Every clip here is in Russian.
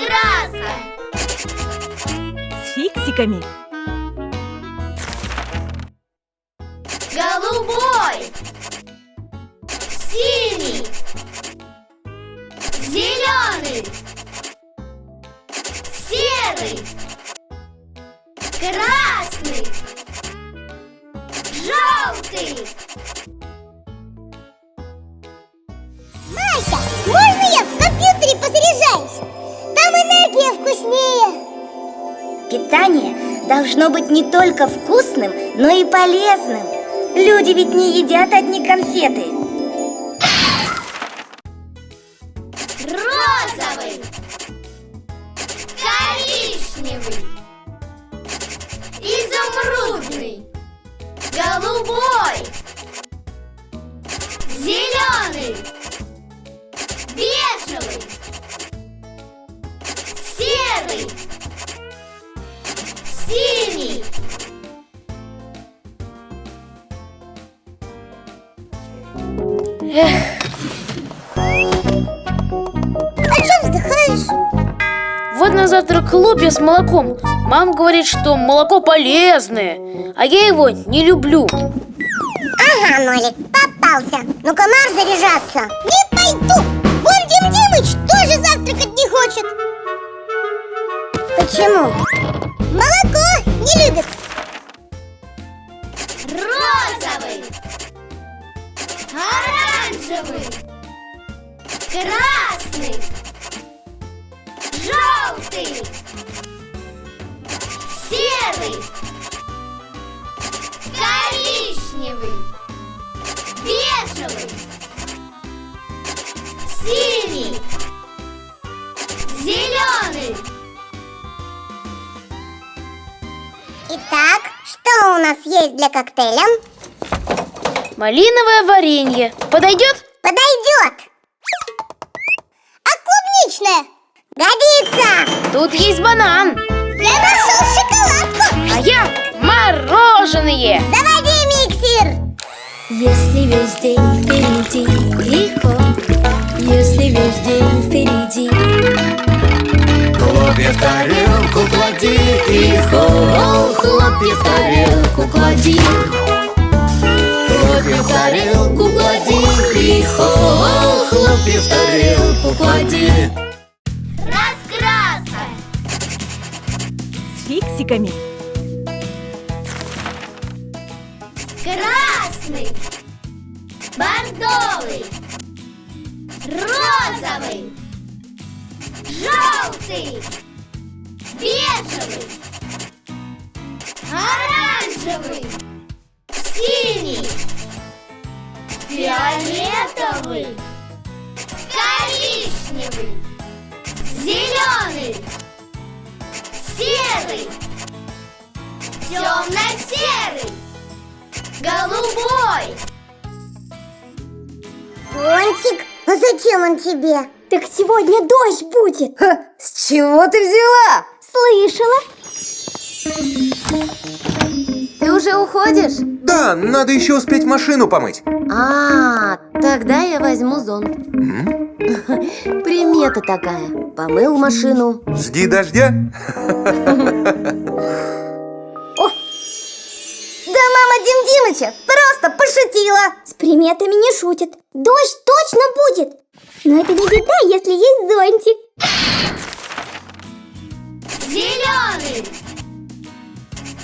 Раскраска с фиксиками. голубой, синий, зеленый, серый, красный, желтый. Мася, можно я в компьютере позаряжаюсь? Там энергия вкуснее. Питание должно быть не только вкусным, но и полезным. Люди ведь не едят одни конфеты. Розовый, коричневый, изумрудный, голубой, зеленый, бежевый, серый, синий. А чё вздыхаешь? Вот на завтрак хлопья с молоком. Мама говорит, что молоко полезное, а я его не люблю. Ага, Нолик, попался. Ну-ка, марш заряжаться. Не пойду. Вон Дим Димыч тоже завтракать не хочет. Почему? Молоко не любит. Розовый, оранжевый, красный, желтый, серый, коричневый, бежевый, синий, зеленый. Итак, что у нас есть для коктейля? Малиновое варенье подойдет? Подойдет. А клубничное? Годится. Тут есть банан, Я нашел шоколадку. а я мороженое. Заводи миксер. Если весь день впереди легко, если весь день впереди, Хлопья в тарелку клади и хлопья в тарелку клади. Хлопья в тарелку клади и хлопья в тарелку клади. Раскраска С фиксиками. красный, бордовый, розовый, желтый, бежевый, оранжевый, синий, фиолетовый, коричневый, зеленый, серый, темно-серый, голубой. Фонтик, а зачем он тебе? Так сегодня дождь будет. С чего ты взяла? Слышала? Ты уже уходишь? Да, надо еще успеть машину помыть. Тогда я возьму зонт. Примета такая. Помыл машину. Жди дождя. Да мама Дим Димыча просто пошутила. С приметами не шутит. Дождь точно будет. Но это не беда, если есть зонтик. Зеленый,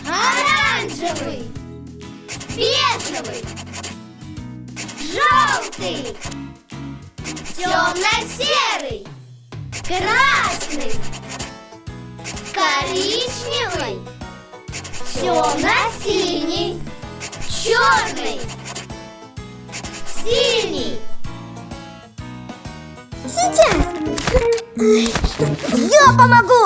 оранжевый, бежевый, желтый, темно-серый, красный, коричневый, темно-синий, черный, синий. Сейчас. Я помогу.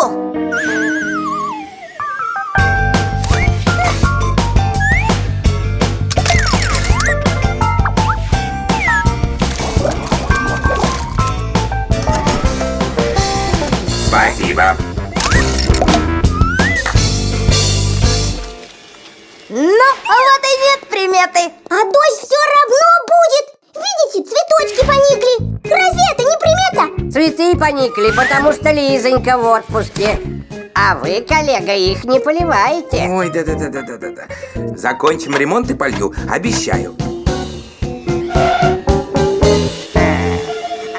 Спасибо. Ну, вот и нет приметы. А дождь все равно будет. видите, цветочки поникли. Разве это не примета? Цветы поникли, потому что Лизонька в отпуске. А вы, коллега, их не поливаете. Ой, да. Закончим ремонт и полью, обещаю.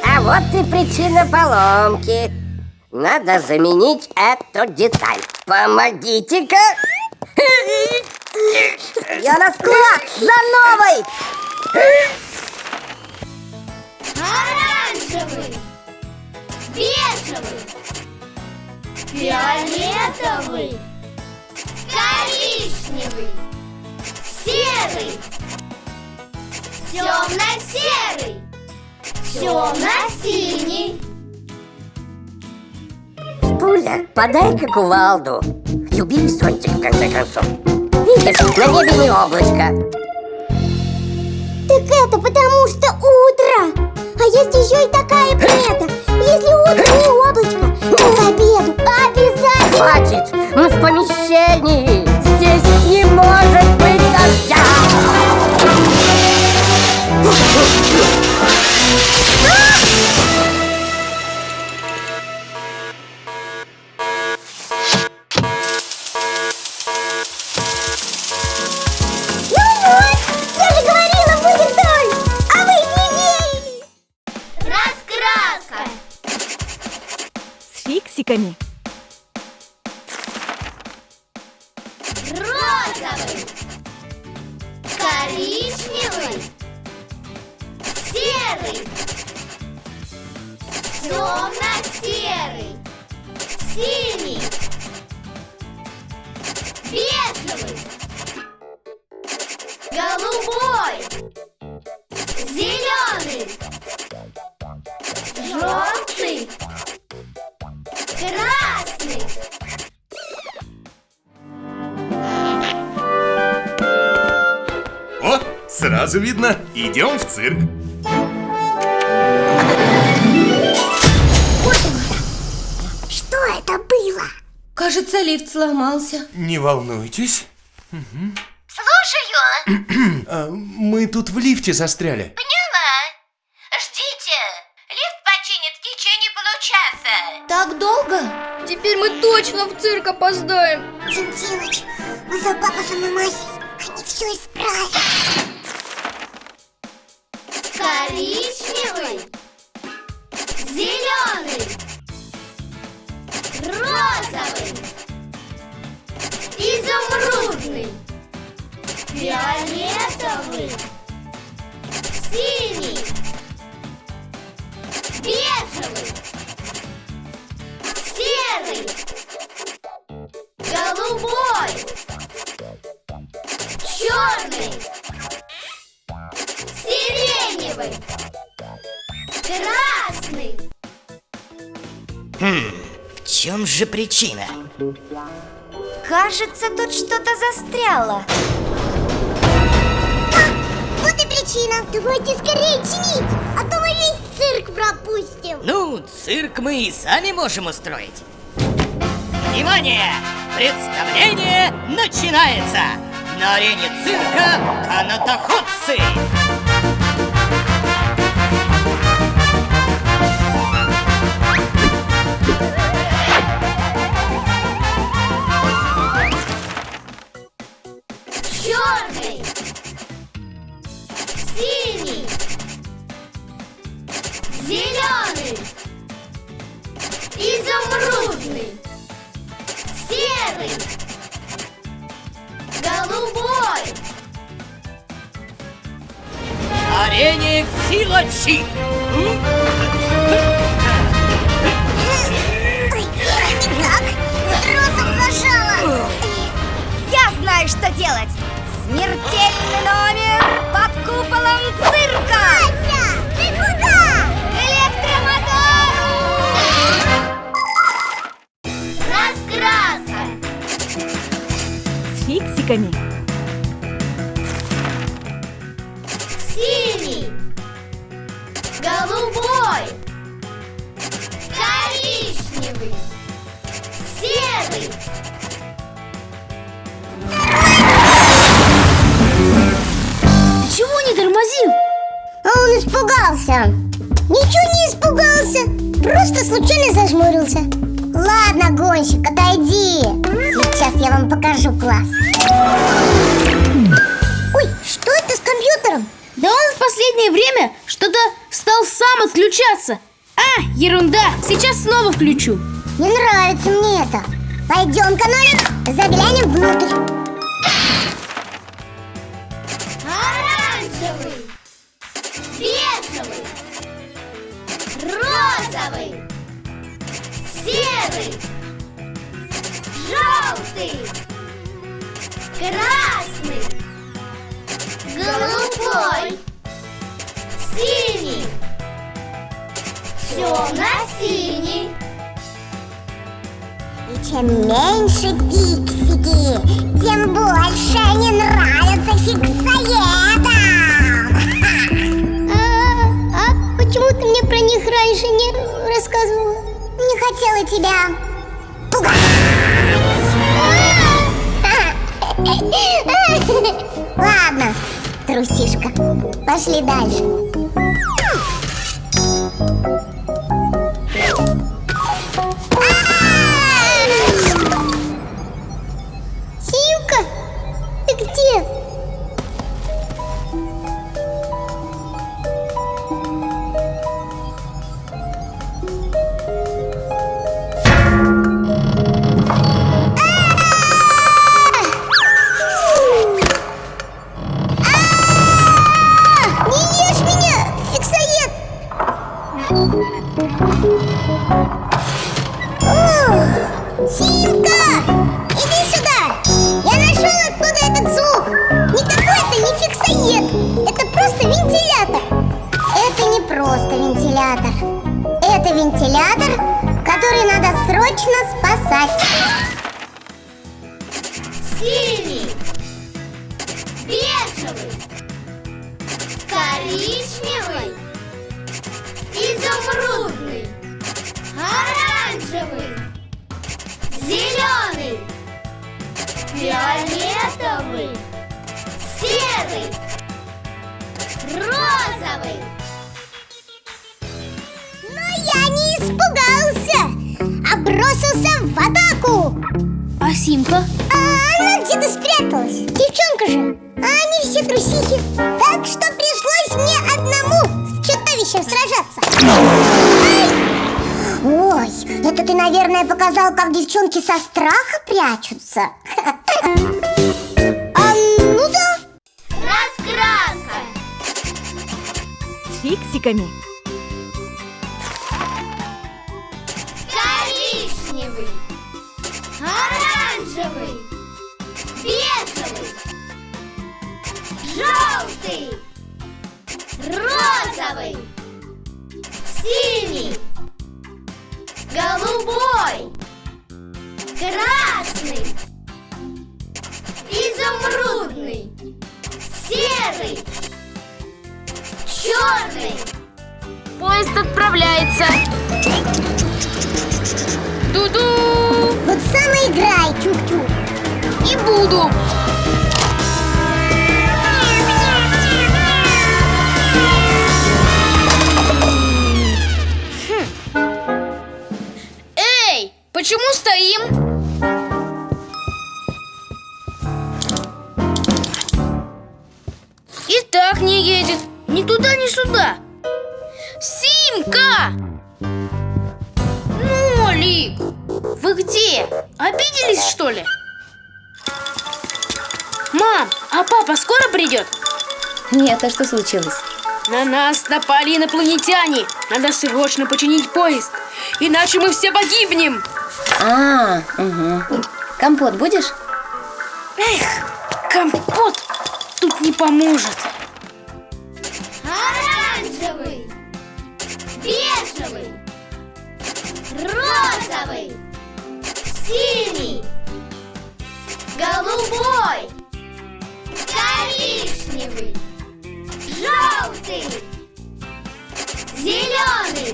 А вот и причина поломки. Надо заменить эту деталь. Помогите-ка. Я на склад за новой. Оранжевый, бежевый, фиолетовый, коричневый, серый, темно-серый, темно-синий. Пуля, подай-ка кувалду. Любили зонтик, в конце концов. Видишь, на небе не облачко. Так это потому что утро. А есть еще и такая примета. Если утром не облачко, то к обеду обязательно. Хватит, мы в помещении. Здесь не может быть дождя. Я же говорила, будет дождь, а вы не верили. Раскраска. С фиксиками. Розовый, коричневый, серый, темно-серый, синий, бежевый, голубой, зеленый, желтый, красный. О, сразу видно, идем в цирк. Что это было? Кажется, лифт сломался. Не волнуйтесь. Слушаю. Мы тут в лифте застряли. Поняла. Ждите. Лифт починит в течение получаса. Так долго? Теперь мы точно в цирк опоздаем. Тимтимыч, за папусом и Масей, они все исправят. Коричневый, зеленый, розовый, изумрудный, фиолетовый, синий, бежевый, серый, голубой, черный, сиреневый, красный. В чем же причина? Кажется, тут что-то застряло. Вот и причина. Давайте скорее чинить, а то мы весь цирк пропустим. Ну, цирк мы и сами можем устроить. Внимание! Представление начинается! На арене цирка канатоходцы! Черный, синий, зеленый, изумрудный, серый, голубой. На арене силачи! Ой, никак. Розом зажала. Я знаю, что делать. Смертельный номер под куполом цирка. Ася, ты куда? Электромотору! Раскраска. С фиксиками. Синий, голубой, коричневый, серый. Чего не тормозил? А он испугался. Ничего не испугался, просто случайно зажмурился. Ладно, гонщик, отойди. Сейчас я вам покажу класс. Ой, что это с компьютером? Да он в последнее время что-то стал сам отключаться. А, ерунда, сейчас снова включу. Не нравится мне это. Пойдем-ка, Нолик, заглянем внутрь. Оранжевый, бежевый, розовый, серый, желтый, красный, голубой, синий, темно-синий. И чем меньше фиксики, тем больше они нравятся фиксоедам. А почему ты мне про них раньше не рассказывала? Не хотела тебя пугать. Ладно, трусишка, пошли дальше. Симка, ты где? Не ешь меня, фиксоед! Симка, иди сюда! Я нашел, откуда этот звук. Никакой это не фиксоед. Это просто вентилятор. Это не просто вентилятор. Это вентилятор, который надо срочно спасать. Синий, бежевый, коричневый, изумрудный, оранжевый, зеленый, фиолетовый, серый, розовый. Но я не испугался, а бросился в атаку. А Симка? А она где-то спряталась. Девчонка же. А они все трусихи. Так что пришлось мне одному с чудовищем сражаться. Ай! Ой, это ты, наверное, показал, как девчонки со страха прячутся. А ну да. Раскраска. С фиксиками. Коричневый, оранжевый, бежевый, желтый, розовый, синий, голубой, красный, изумрудный, серый, черный. Поезд отправляется. Ду-ду! Вот сам и играй, чук-чук. Не буду. Эй, почему стоим? И так не едет. Ни туда, ни сюда. Симка! Нолик! Вы где? Обиделись, что ли? Мам, а папа скоро придет? Нет, а что случилось? На нас напали инопланетяне. Надо срочно починить поезд, иначе мы все погибнем. Угу. Компот будешь? Эх, компот тут не поможет. Оранжевый, бежевый, розовый, синий, голубой, коричневый, желтый, зеленый,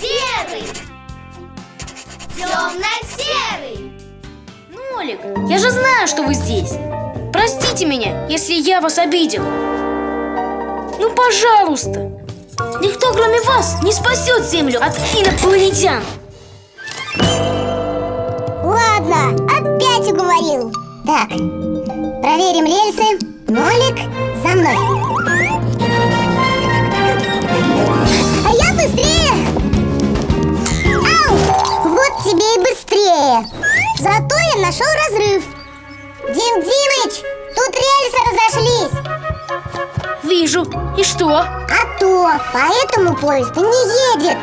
серый, темно-серый. Нолик, я же знаю, что вы здесь. Простите меня, если я вас обидел. Ну, пожалуйста. Никто, кроме вас, не спасет Землю от инопланетян. Ладно, опять уговорил. Так, проверим рельсы. Нолик, за мной. А я быстрее. Ау! Вот тебе и быстрее. Зато я нашел разрыв. Дим Димыч, тут рельсы разошлись. Вижу. И что? А то, поэтому поезд и не едет.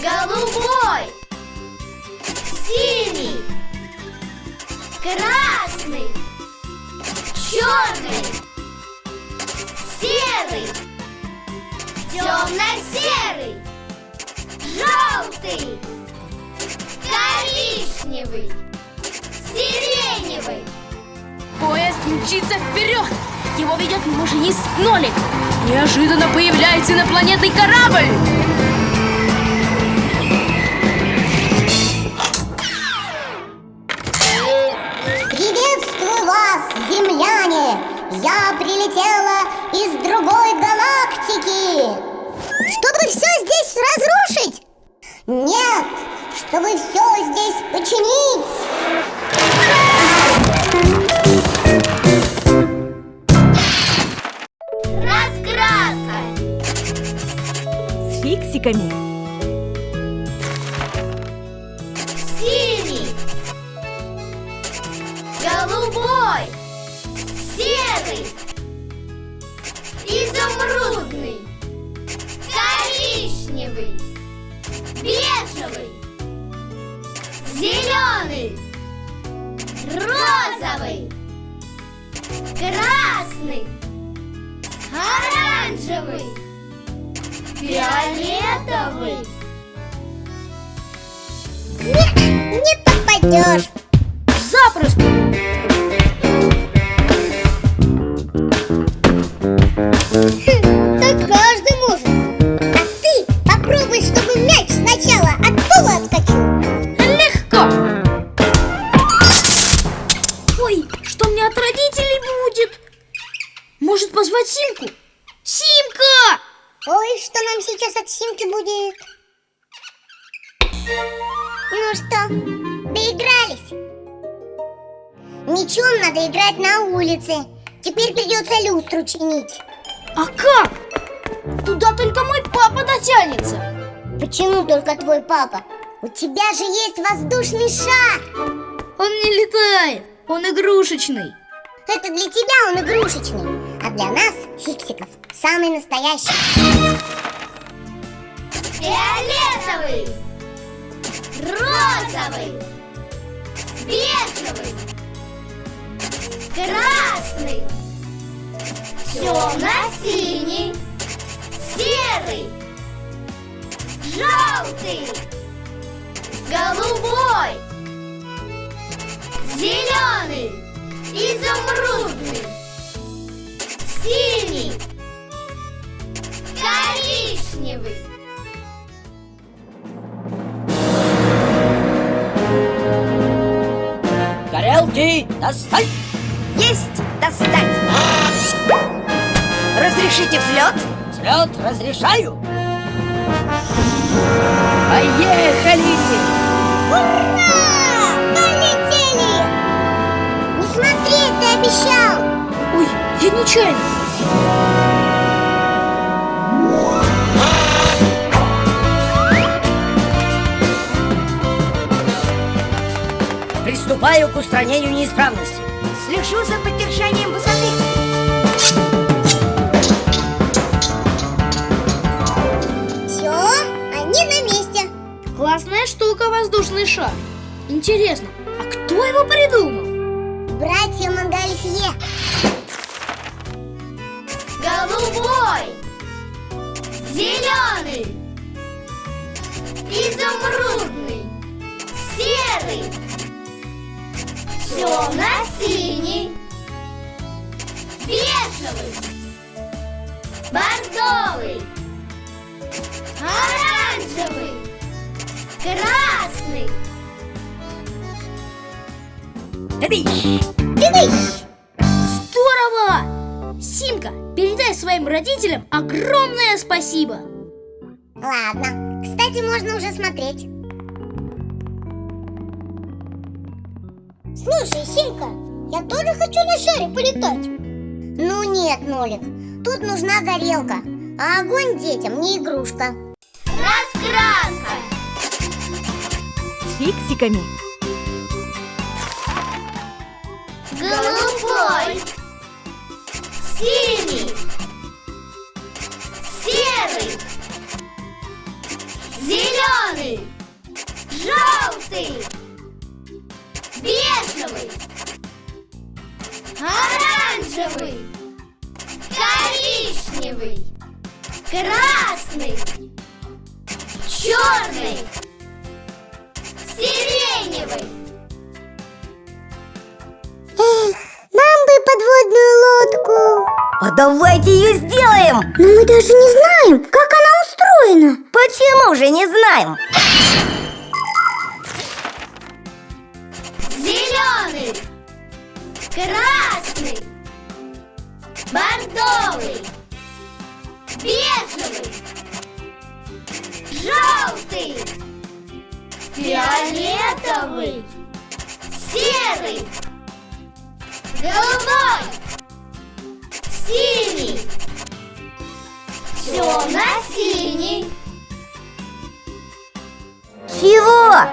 Голубой, синий, красный, черный, серый, темно-серый, желтый, коричневый, сиреневый. Поезд мчится вперед. Его ведет машинист Нолик. Неожиданно появляется инопланетный корабль. Приветствую вас, земляне! Я прилетела из другой галактики! Чтобы все здесь разрушить? Нет, чтобы все здесь починить! Раскраска. С фиксиками. Синий, голубой, серый, изумрудный, коричневый, бежевый, зеленый, розовый, красный, оранжевый, фиолетовый. Не попадешь! Запросто. Так каждый может. А ты попробуй, чтобы мяч сначала от пола отскочил. Легко. Ой, что мне от родителей будет? Может, позвать Симку? Симка! Ой, что нам сейчас от Симки будет? Ну что, доигрались? Мячом надо играть на улице. Теперь придется люстру чинить. А как? Туда только мой папа дотянется. Почему только твой папа? У тебя же есть воздушный шар. Он не летает, он игрушечный. Это для тебя он игрушечный, а для нас, фиксиков, самый настоящий. Фиолетовый, розовый, бежевый, красный, темно-синий, серый, желтый, голубой, зеленый, изумрудный, синий, коричневый. Тарелки достать! Есть достать! Разрешите взлет? Взлет разрешаю! Поехали! Ура! Полетели! Не смотри, ты обещал! Ой, я нечаянно. Приступаю к устранению неисправности. Слежу за поддержанием высоты. Все, они на месте. Классная штука воздушный шар. Интересно, а кто его придумал? Братья Монгольфье. Голубой, зеленый, изумрудный, серый, темно-синий, бежевый, бордовый, оранжевый, красный. Дыдыщ! Здорово! Симка, передай своим родителям родителям огромное спасибо. Ладно, кстати, можно уже смотреть. Слушай, Симка, я тоже хочу на шаре полетать. Ну нет, Нолик, тут нужна горелка, а огонь детям не игрушка. Раскраска. С фиксиками. Голубой. Синий. Серый. Зеленый. Желтый. Бежевый. Оранжевый. Коричневый. Красный. Черный. Сиреневый. Эх, нам бы подводную лодку. А давайте ее сделаем. Но мы даже не знаем, как она устроена. Почему же не знаем? Зеленый. Красный. Бордовый. Бежевый. Желтый. Фиолетовый. Серый. Голубой. Синий. Темно-синий. Чего? А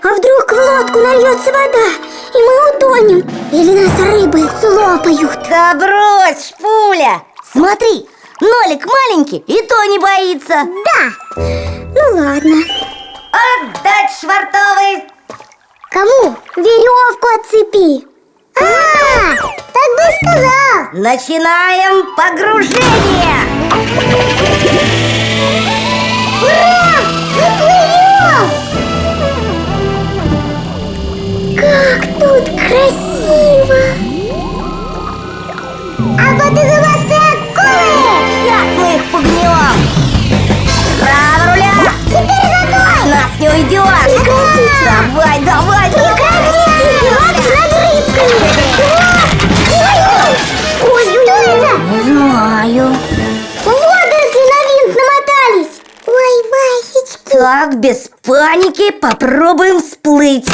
вдруг в лодку нальется вода, и мы утонем? Или нас рыбы слопают? Да брось, Шпуля! Смотри, Нолик маленький и то не боится. Да, ну ладно. Отдать швартовый. Кому? Веревку отцепи. Так бы и сказал. Начинаем погружение. Ура! Мы плывем! Как тут красиво! А вот и зубастые акулы! Сейчас мы их пугнем. Право руля. Теперь за мной! От нас не уйдешь. Прекратите! Давай, давай, Прекратите издеваться над рыбками! Ой, что это? Не знаю. Водоросли на винт намотались! Ой, Масечка! Так, без паники попробуем всплыть.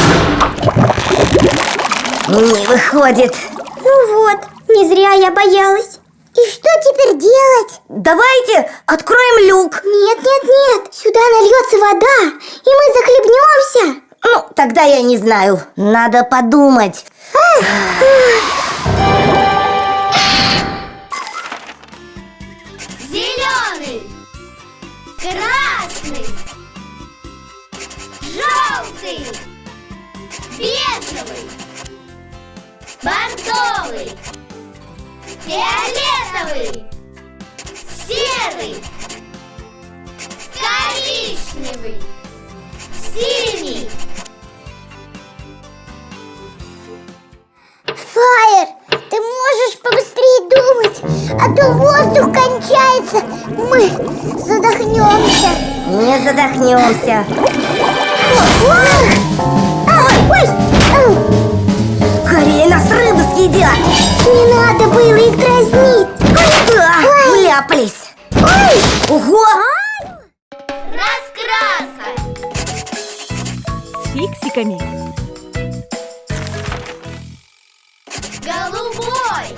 Не выходит. Ну вот, не зря я боялась. И что теперь делать? Давайте откроем люк. Нет, нет, нет, сюда нальется вода, и мы захлебнемся. Ну, тогда я не знаю. Надо подумать. Зеленый. Красный. Желтый. Бежевый. Бордовый. Фиолетовый. Серый. Коричневый. Синий. Фаер, ты можешь побыстрее думать, а то воздух кончается. Мы задохнемся. Не задохнемся. Скорее нас рыбы съедят. Не надо было их дразнить. Вляпались. Ого! Раскраска. С фиксиками. Голубой.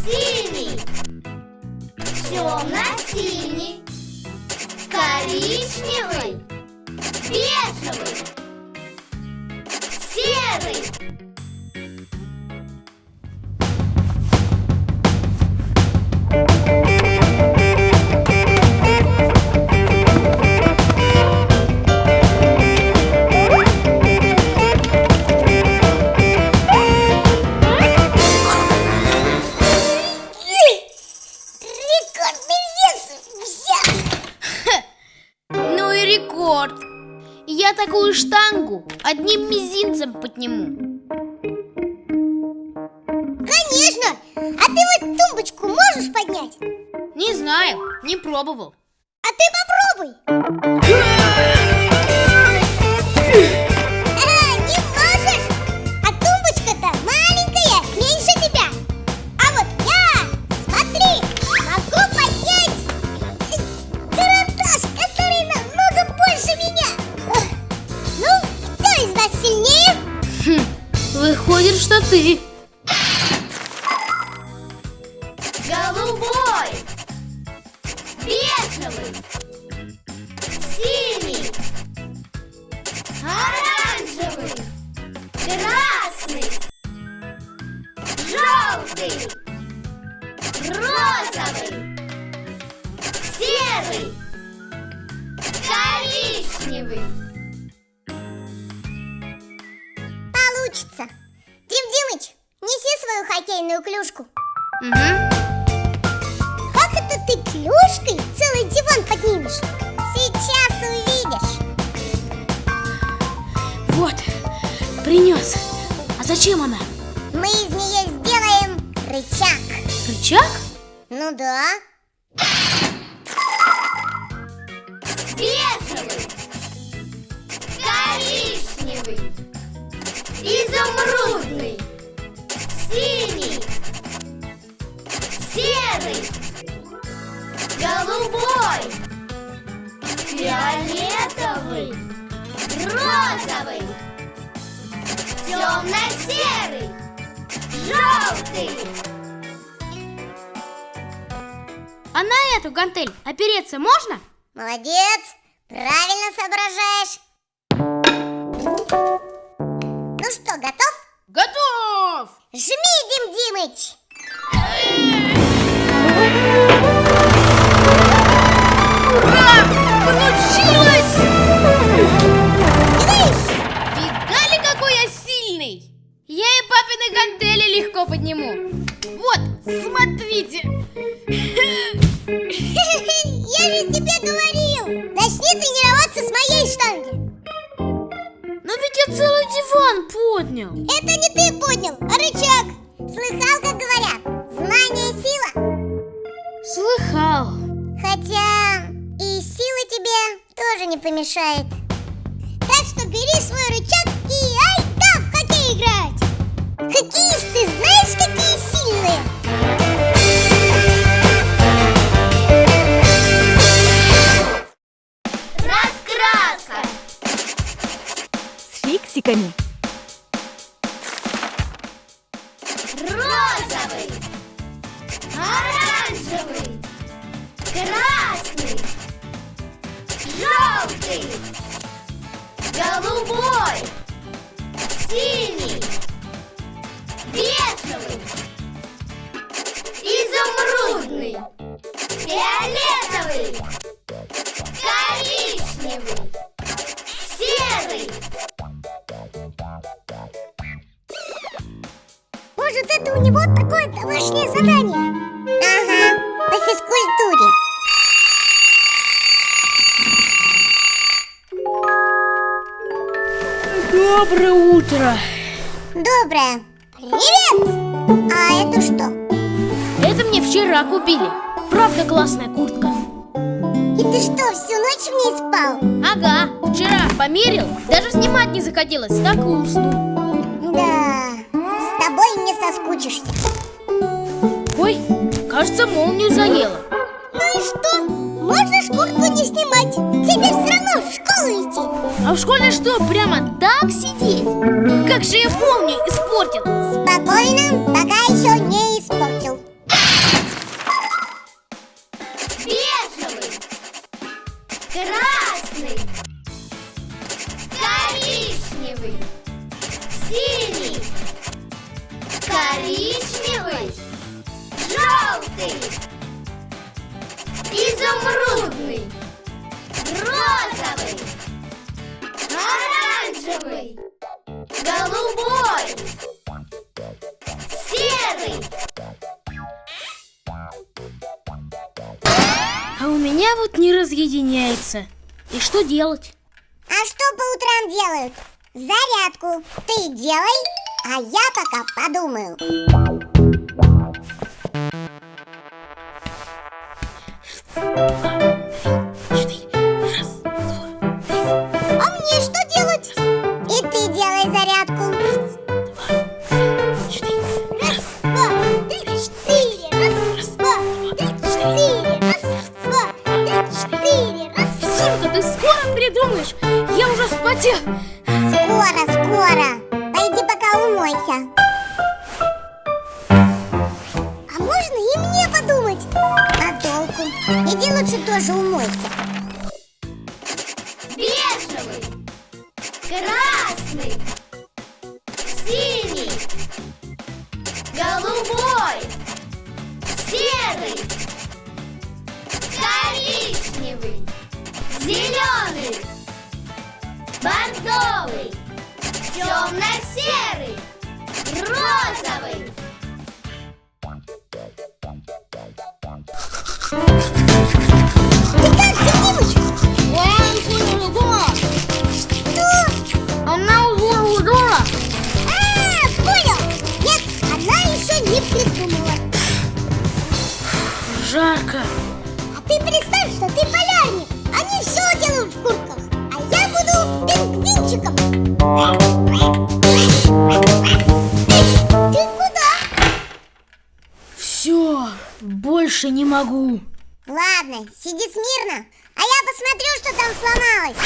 Синий. Темно-синий. Коричневый. Бежевый. Серый. Ну и рекорд. Я такую штангу одним мизинцем подниму. Конечно! А ты вот тумбочку можешь поднять? Не знаю, не пробовал. А ты попробуй! Не можешь? А тумбочка-то маленькая, меньше тебя. А вот я, смотри, что ты. Голубой, бежевый, синий, оранжевый, красный, желтый, розовый, серый, коричневый. Получится. Дим Димыч, неси свою хоккейную клюшку. Как это ты клюшкой целый диван поднимешь? Сейчас увидишь. Вот, принес. А зачем она? Мы из нее сделаем рычаг. Рычаг? Ну да. Бежевый, коричневый, изумрудный, синий, серый, голубой, фиолетовый, розовый, темно-серый, желтый. А на эту гантель опереться можно? Молодец, правильно соображаешь. Ну что, готов? Готов! Жми, Дим Димыч! Ура! Получилось! Видишь? Видали, какой я сильный? Я и папины гантели легко подниму. Вот, смотрите. Я же тебе говорил! Начни тренироваться с моей штанги. Но ведь я целый диван поднял. Это не ты поднял, а рычаг. Слыхал, как говорят? Знание – сила. Слыхал. Хотя и сила тебе тоже не помешает. Так что бери свой рычаг и ай-да в хоккей играть. Хоккеисты знаешь, какие сильные? Раскраска. С фиксиками. Розовый, оранжевый, красный, желтый, голубой, синий, бежевый, изумрудный, фиолетовый, коричневый, серый. Может, это у него такое домашнее задание? Ага, по физкультуре. Доброе утро. Доброе. Привет! А это что? Это мне вчера купили. Правда классная куртка. И ты что, всю ночь в ней спал? Ага, вчера померил, даже снимать не захотелось, так и уснул. Да, с тобой не соскучишься. Ой, кажется, молнию заело. Ну и что? Можно ж куртку не снимать. Тебе все равно в школу идти. А в школе что, прямо так сидеть? Как же я молнию испортил? Спокойно, пока еще не испортил. Бежевый, красный, коричневый, синий, коричневый, желтый, изумрудный, розовый, оранжевый, голубой, серый. А у меня вот не разъединяется. И что делать? А что по утрам делают? Зарядку ты делай, а я пока подумаю. А мне что делать? И ты делай зарядку. Раз, два, три, четыре. Раз, два, три, четыре. Раз, два, три, четыре. Раз, Симка, ты скоро придумаешь? Я уже вспотел. Скоро, скоро. Пойди пока умойся. Иди лучше тоже умойся. Бежевый, красный, синий, голубой, серый, коричневый, зеленый, бордовый, темно-серый, розовый. Ты как, Тимыч? Она уже дома. Понял. Нет, она еще не придумала. Жарко. А ты представь, что ты полярник. Они все делают в куртках, а я буду пингвинчиком. Эй, ты куда? Все, больше не могу. Ладно, сиди смирно, а я посмотрю, что там сломалось.